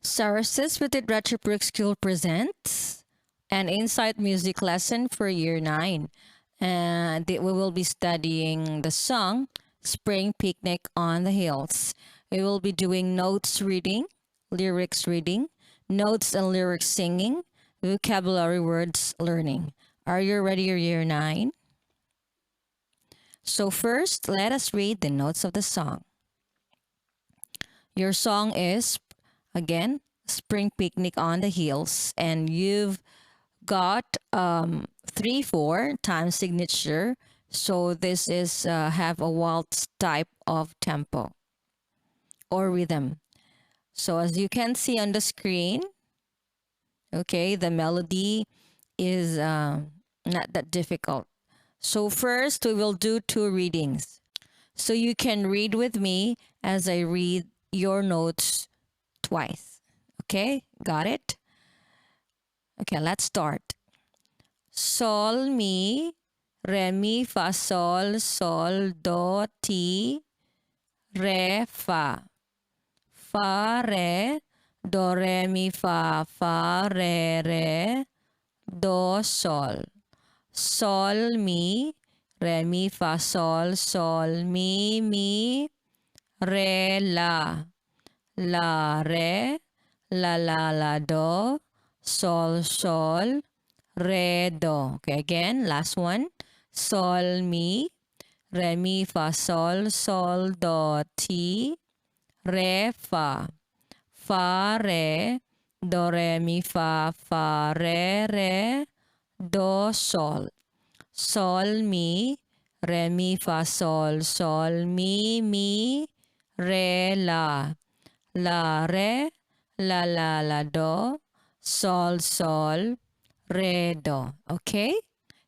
Saras's with Retro Brick School presents an insight music lesson for year 9. And we will be studying the song Spring Picnic on the Hills. We will be doing notes reading, lyrics reading, notes and lyrics singing, vocabulary words learning. Are you ready, year 9? So first, let us read the notes of the song. Your song is, again, Spring Picnic on the Hills, and you've got 3/4 time signature. So this is have a waltz type of tempo or rhythm. So as you can see on the screen, okay, the melody is not that difficult. So first we will do 2 readings. So you can read with me as I read your notes twice. Okay, got it? Okay, let's start. Sol, mi, re, mi, fa, sol, do, ti, re, fa. Fa, re, do, re, mi, fa, re, do, sol. Sol, mi, re, mi, fa, sol, mi, re, la. La, re, la, do, sol, re, do. Okay, again, last one. Sol, mi, fa, sol, do, ti, re, fa. Fa, re, do, re, mi, fa, re, do, sol. Sol, mi, fa, sol, mi, re, la. La, re, la, do, sol, re, do. Okay?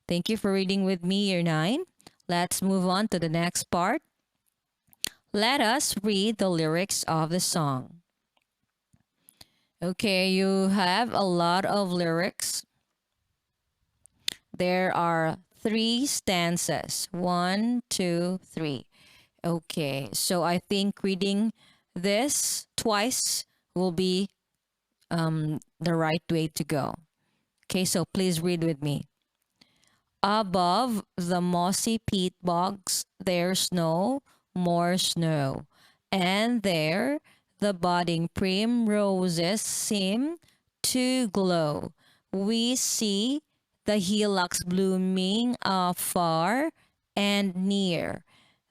Thank you for reading with me, year 9. Let's move on to the next part. Let us read the lyrics of the song. Okay, you have a lot of lyrics. There are 3 stanzas. 1, 2, 3. Okay, so I think reading this twice will be the right way to go. Okay, so please read with me. Above the mossy peat bogs, there's no more snow. And there the budding primroses seem to glow. We see the hillocks blooming afar and near.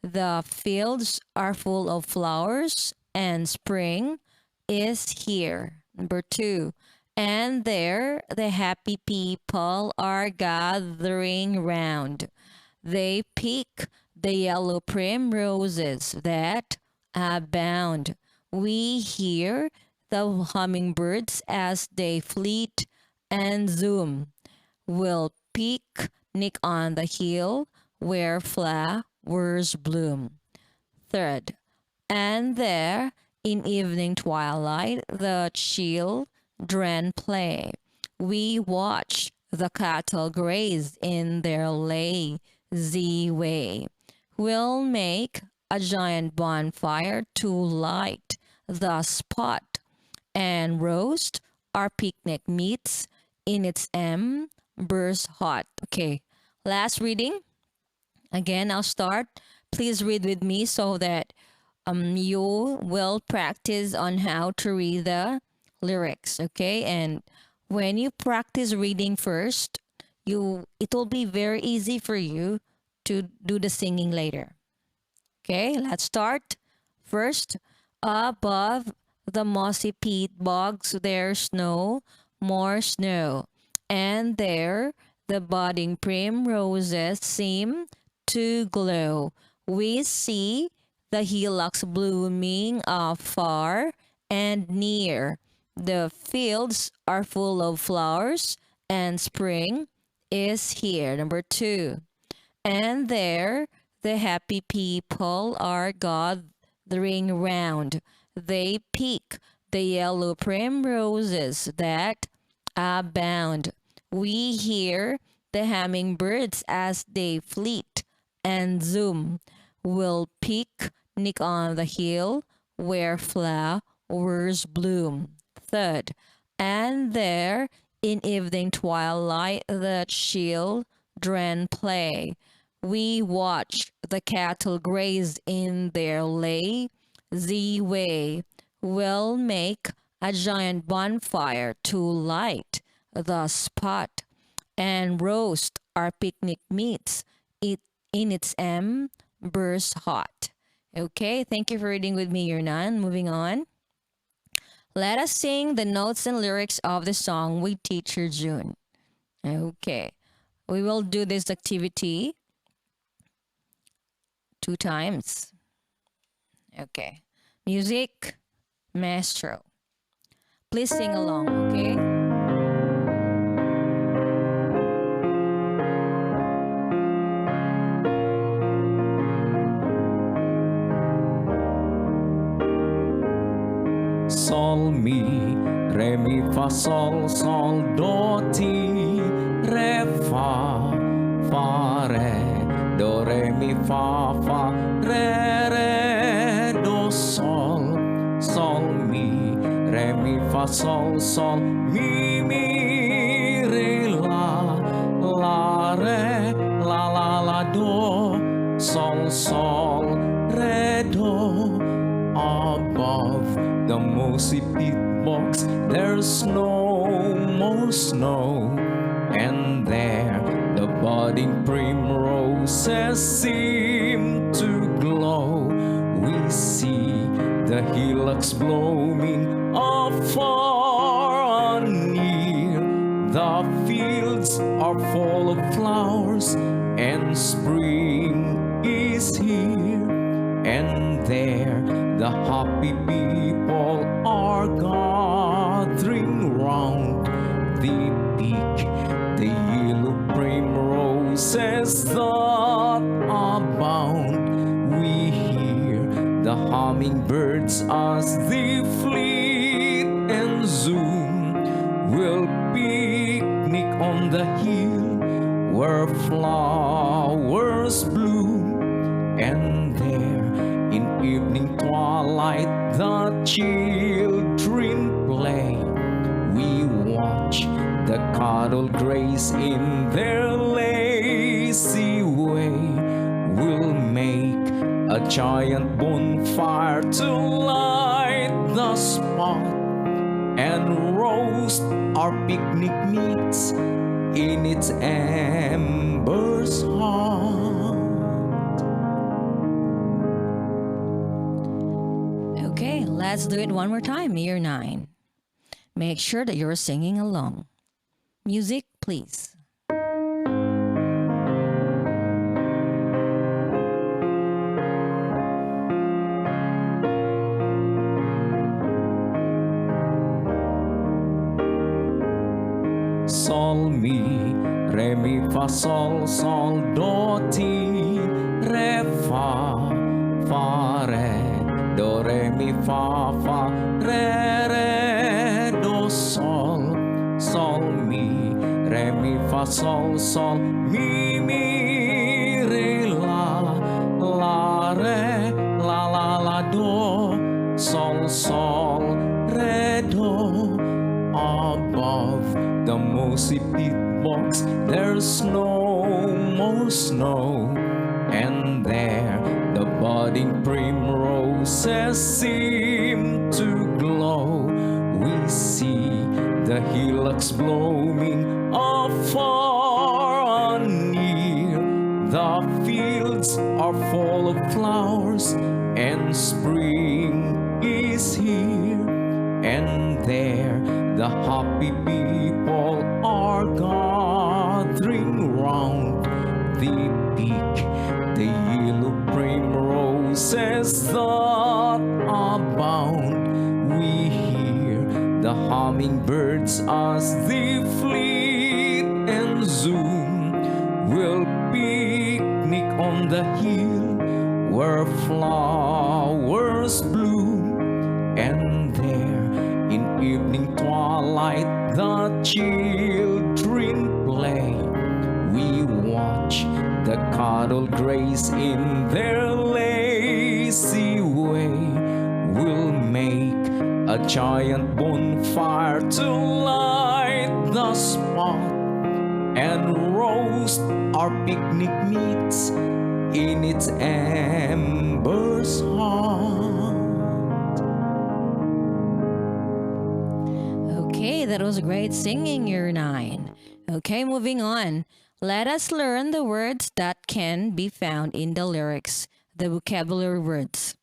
The fields are full of flowers and spring is here. Number 2. And there the happy people are gathering round. They pick the yellow primroses that abound. We hear the hummingbirds as they fleet and zoom. We'll picnic on the hill where flowers bloom. 3rd, and there in evening twilight the children play. We watch the cattle graze in their lazy way. We'll make a giant bonfire to light the spot and roast our picnic meats in its embers hot. Okay, last reading. Again, I'll start. Please read with me so that you will practice on how to read the lyrics. Okay, and when you practice reading first, it will be very easy for you to do the singing later. Okay, let's start. First, above the mossy peat bogs, there's no more snow, and there the budding primroses seem to glow. We see the hillocks blooming afar and near. The fields are full of flowers and spring is here. Number 2. And there the happy people are gathering round. They pick the yellow primroses that abound. We hear the hummingbirds as they fleet and zoom. We'll picnic on the hill where flowers bloom. Third, and there in evening twilight the children play. We watch the cattle graze in their lazy way. We'll make a giant bonfire to light the spot and roast our picnic meats it in its embers hot. Okay, thank you for reading with me, Year 9. Moving on. Let us sing the notes and lyrics of the song with Teacher June. Okay, we will do this activity 2 times. Okay, music, maestro. Please sing along, okay? Sol, mi, re, mi, fa, sol, do, ti, re, fa, re, do, re, mi, fa, re, do, sol, mi, re, mi, fa, sol, mi, re, re, la, do, sol, re, do. Above the mossy peat box, there's no more snow, and there the budding primroses seem to glow. We see the hillocks blooming afar and near. The fields are full of flowers, and spring is here. And there the happy people are gathering round the peak, the yellow primroses that abound. We hear the hummingbirds as they flit and zoom. We'll picnic on the hill where flowers bloom, and there in evening twilight the children play. We watch the cattle graze in their lazy way. We'll make a giant bonfire to light the spot and roast our picnic meats in its embers hot. Okay, let's do it one more time, Year 9. Make sure that you're singing along. Music, please. Sol, mi, re, mi, fa, sol, do, ti, re, fa, re, do, re, mi, fa, re, do, sol, mi, re, mi, fa, sol, mi, re, re, la, do, sol, re, do. Above the mossy peat box, there's no more snow, and there the budding primroses seem to glow. We see the hillocks blooming afar and near. The fields are full of flowers, and spring is here. And there the happy people are gathering round the peak, the yellow primroses that abound. We hear the hummingbirds as they flit and zoom. We'll picnic on the hill where flowers bloom, and there in evening twilight the children play. We watch the cattle graze in their lazy way. We'll make a giant bonfire to light the spot and roast our picnic meats in its embers hot. Okay, that was great singing, year 9. Okay, moving on. Let us learn the words that can be found in the lyrics, the vocabulary words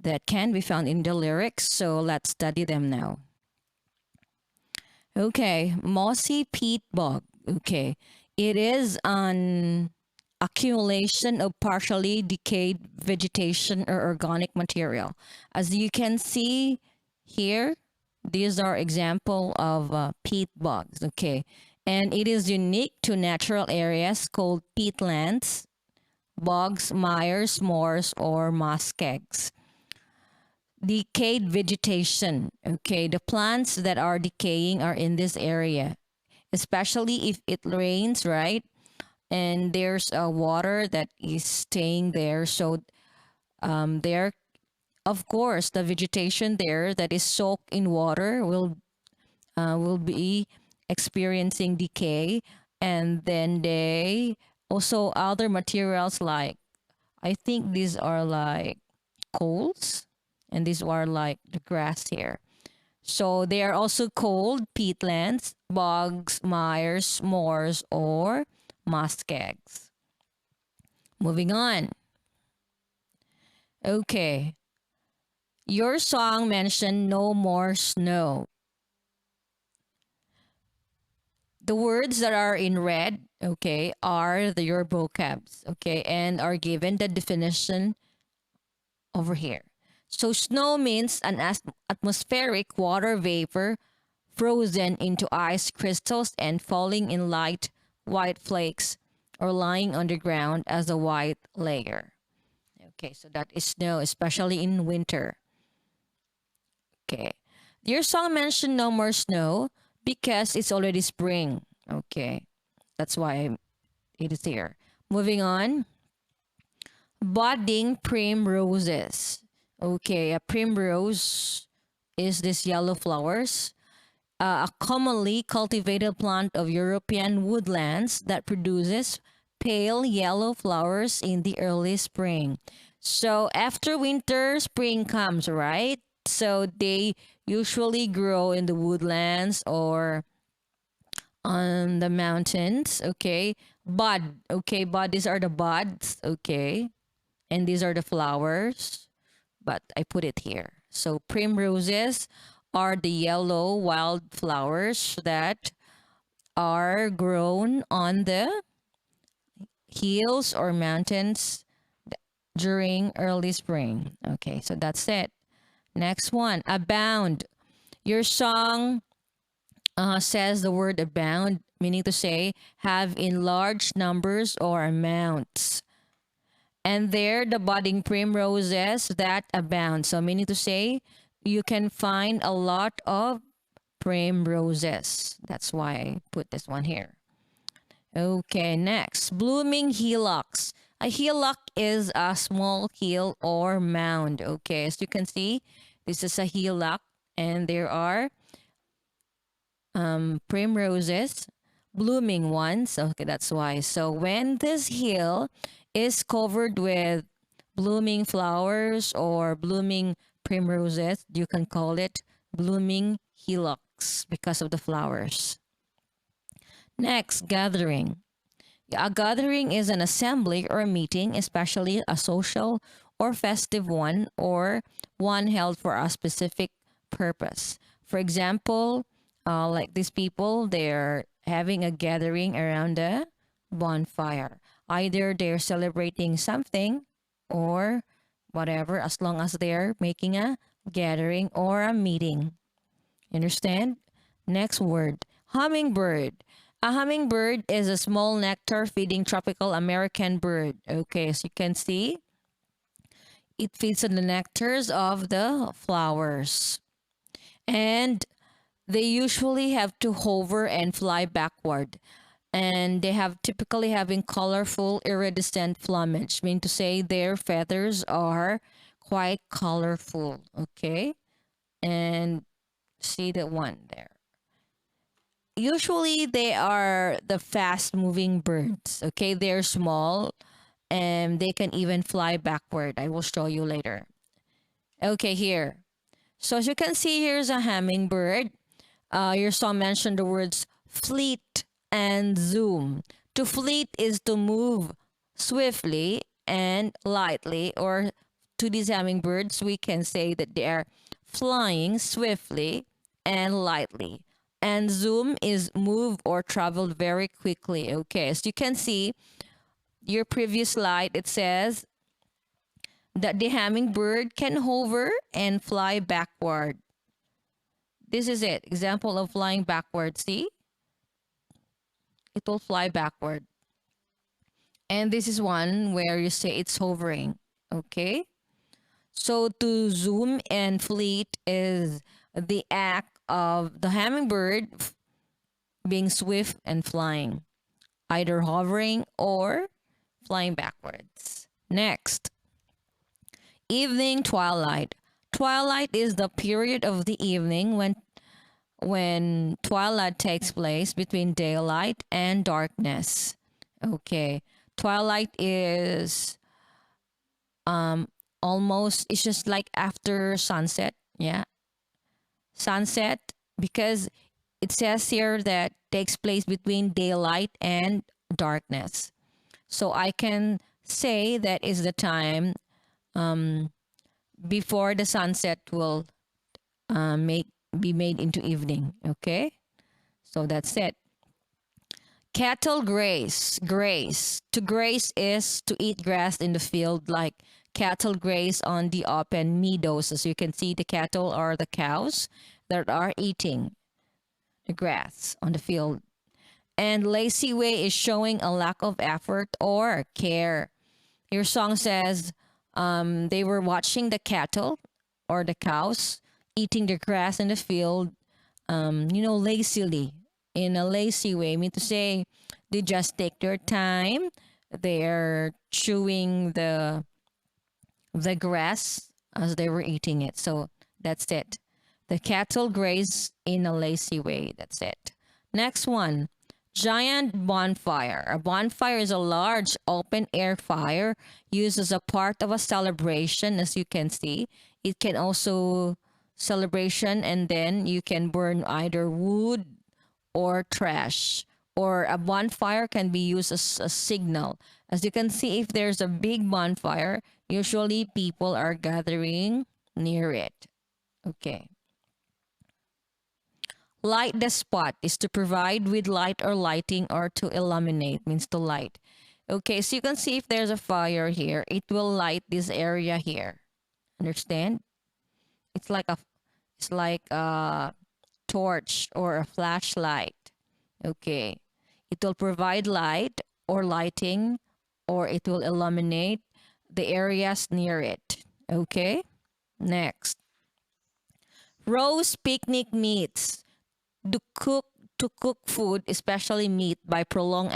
that can be found in the lyrics. So let's study them now. Okay, mossy peat bog. Okay, it is an accumulation of partially decayed vegetation or organic material. As you can see here, these are example of peat bogs. Okay, and it is unique to natural areas called peatlands, bogs, mires, moors, or muskegs. Decayed vegetation. Okay, the plants that are decaying are in this area, especially if it rains, right? And there's water that is staying there. So there, of course, the vegetation there that is soaked in water will be experiencing decay, and then they also other materials like I think these are like coals, and these are like the grass here. So they are also called peatlands, bogs, mires, moors, or muskegs. Moving on. Okay. Your song mentioned no more snow. The words that are in red, okay, are your vocabs, okay, and are given the definition over here. So snow means an atmospheric water vapor frozen into ice crystals and falling in light white flakes or lying underground as a white layer. Okay, so that is snow, especially in winter. Okay. Your song mentioned no more snow because it's already spring. Okay. That's why it is here. Moving on. Budding primroses. Okay, a primrose is this yellow flowers, a commonly cultivated plant of European woodlands that produces pale yellow flowers in the early spring. So after winter, spring comes, right? So they usually grow in the woodlands or on the mountains. Okay, bud. Okay, bud. These are the buds. Okay, and these are the flowers, but I put it here. So primroses are the yellow wild flowers that are grown on the hills or mountains during early spring. Okay, so that's it. Next one, abound. Your song says the word abound, meaning to say have in large numbers or amounts. And there, the budding primroses that abound. So, meaning to say, you can find a lot of primroses. That's why I put this one here. Okay, next, blooming hillocks. A hillock is a small hill or mound. Okay, as you can see, this is a hillock, and there are primroses, blooming ones. Okay, that's why. So when this hill is covered with blooming flowers or blooming primroses, you can call it blooming hillocks because of the flowers. Next, gathering. A gathering is an assembly or a meeting, especially a social or festive one or one held for a specific purpose. For example, like these people, they're having a gathering around a bonfire. Either they're celebrating something or whatever, as long as they're making a gathering or a meeting. Understand? Next word, hummingbird. A hummingbird is a small nectar feeding tropical American bird. Okay, as you can see, it feeds on the nectars of the flowers. And they usually have to hover and fly backward. And they have typically having colorful iridescent plumage, meaning to say their feathers are quite colorful. Okay. and see the one there. Usually they are the fast moving birds. Okay, they're small and they can even fly backward. I will show you later. Okay, here. So as you can see, here's a hummingbird. Your song mentioned the words fleet and zoom. To fleet is to move swiftly and lightly, or to these hummingbirds, we can say that they are flying swiftly and lightly. And zoom is move or travel very quickly. Okay, as you can see, your previous slide, it says that the hummingbird can hover and fly backward. This is it. Example of flying backward. See? It will fly backward. And this is one where you say it's hovering. Okay? So to zoom and fleet is the act of the hummingbird being swift and flying, either hovering or flying backwards. Next, evening twilight. Twilight is the period of the evening when twilight takes place between daylight and darkness. Okay. Twilight is almost, it's just like after sunset. Yeah. Sunset, because it says here that takes place between daylight and darkness. So I can say that is the time before the sunset will make be made into evening. Okay, so that's it. Cattle graze. To graze is to eat grass in the field, like cattle graze on the open meadows. As you can see, the cattle are the cows that are eating the grass on the field. And lazy way is showing a lack of effort or care. Your song says they were watching the cattle or the cows eating the grass in the field, lazily, in a lazy way. I mean to say, they just take their time. They're chewing the grass as they were eating it. So that's it. The cattle graze in a lazy way. That's it. Next one. Giant bonfire. A bonfire is a large open air fire used as a part of a celebration, as you can see. It can also celebration, and then you can burn either wood or trash. Or a bonfire can be used as a signal. As you can see, if there's a big bonfire, usually people are gathering near it. Okay. Light the spot is to provide with light or lighting, or to illuminate means to light. Okay, so you can see if there's a fire here, it will light this area here. Understand? It's like a torch or a flashlight. Okay. It will provide light or lighting, or it will illuminate the areas near it. Okay? Next. Roast picnic meats. To cook food, especially meat, by prolonged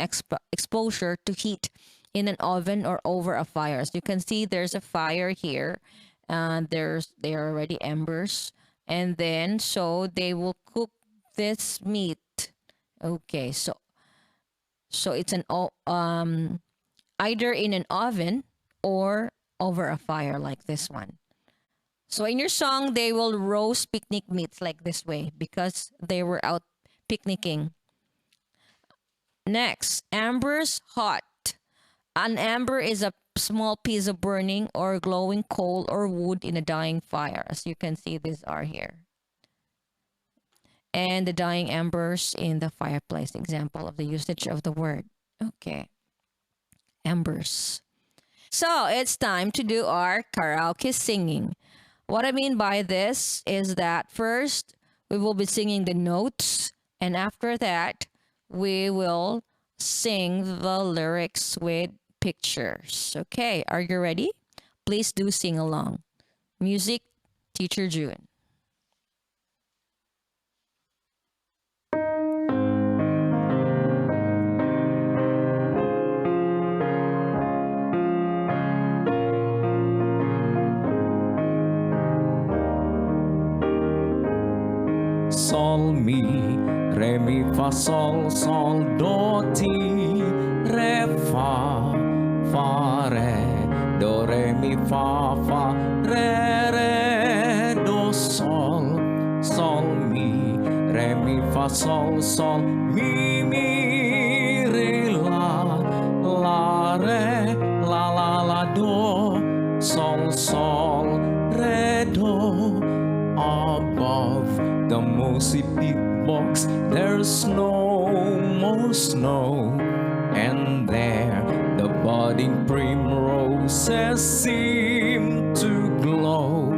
exposure to heat in an oven or over a fire. As you can see, there's a fire here. There are already embers, and then so they will cook this meat. Okay, so it's either in an oven or over a fire like this one. So in your song, they will roast picnic meats like this way because they were out picnicking. Next, embers hot. An ember is a small piece of burning or glowing coal or wood in a dying fire. As you can see, these are here. And the dying embers in the fireplace, example of the usage of the word. Okay. Embers. So it's time to do our karaoke singing. What I mean by this is that first we will be singing the notes, and after that we will sing the lyrics with pictures. Okay, are you ready? Please do sing along. Music, Teacher June. sol, mi, re, mi, fa, sol, do, ti, re, fa, re, do, re, mi, fa, re, do, sol, mi, re, mi, fa, sol, mi, re, re, la, do, sol, re, do. Above the mossy peak box, there's no more snow, and there the budding primroses seem to glow.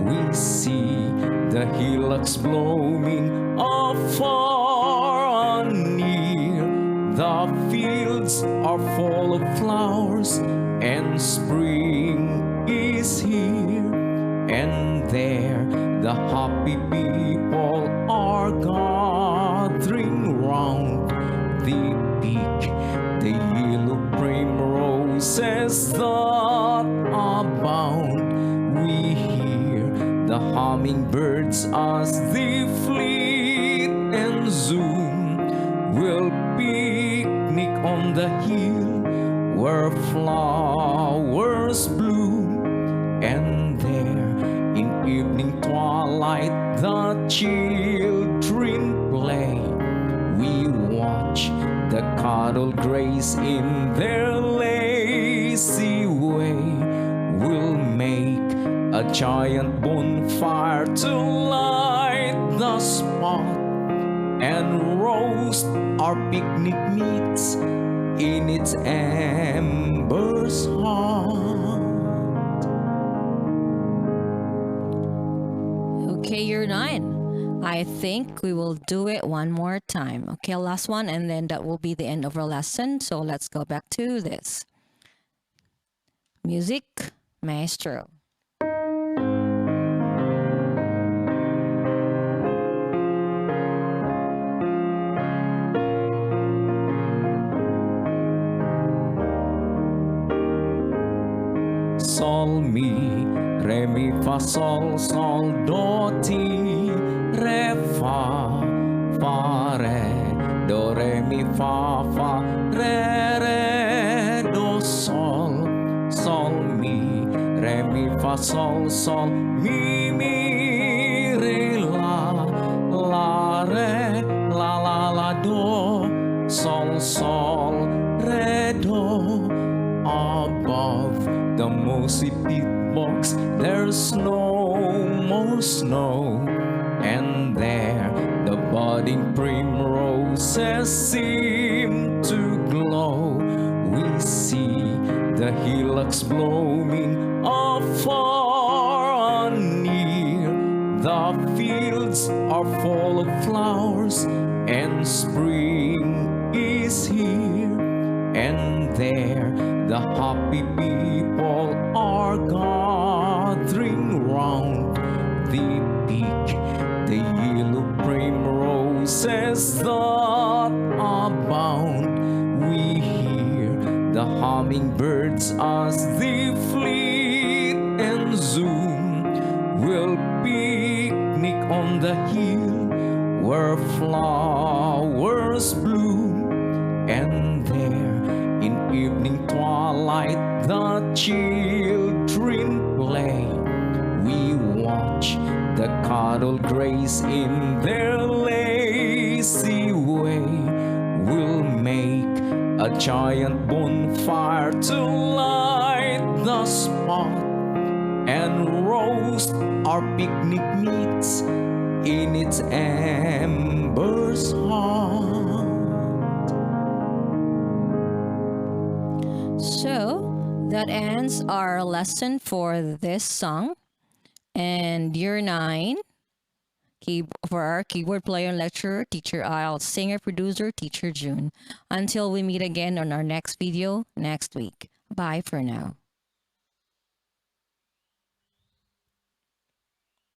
We see the hillocks blooming afar and near. The fields are full of flowers, and spring is here. And there the happy people are gathering round the peak. The yellow primroses that abound. We hear the hummingbirds as they fleet and zoom. We'll picnic on the hill where flowers bloom. And there in evening twilight the children play. We watch the cattle graze in their lazy way. We'll make a giant bonfire to light the spot and roast our picnic meats in its embers hot. Okay, you're 9. I think we will do it one more time. Okay, last one, and then that will be the end of our lesson. So let's go back to this. Music, maestro. Sol, mi, re, mi, fa, sol, do, ti, re, fa, re, do, re, mi, fa, re, do, sol, mi, re, mi, fa, sol, mi, re, re, la, do, sol, re, do. Above the mossy peak box, there's no more snow, and there the budding primroses seem to glow. We see the hillocks blooming afar and near. The fields are full of flowers, and spring is here. And there the happy people are gathering round the peak. The yellow primroses that abound. We hear the hummingbirds as they fleet and zoom. We'll picnic on the hill where flowers bloom. And there in evening twilight the children play. We watch the cattle graze in their lazy way. We'll make a giant bonfire to light the spot and roast our picnic meats in its embers hot. So that ends our lesson for this song. And year 9, for our keyboard player and lecturer, Teacher Isle, singer, producer, Teacher June. Until we meet again on our next video next week. Bye for now.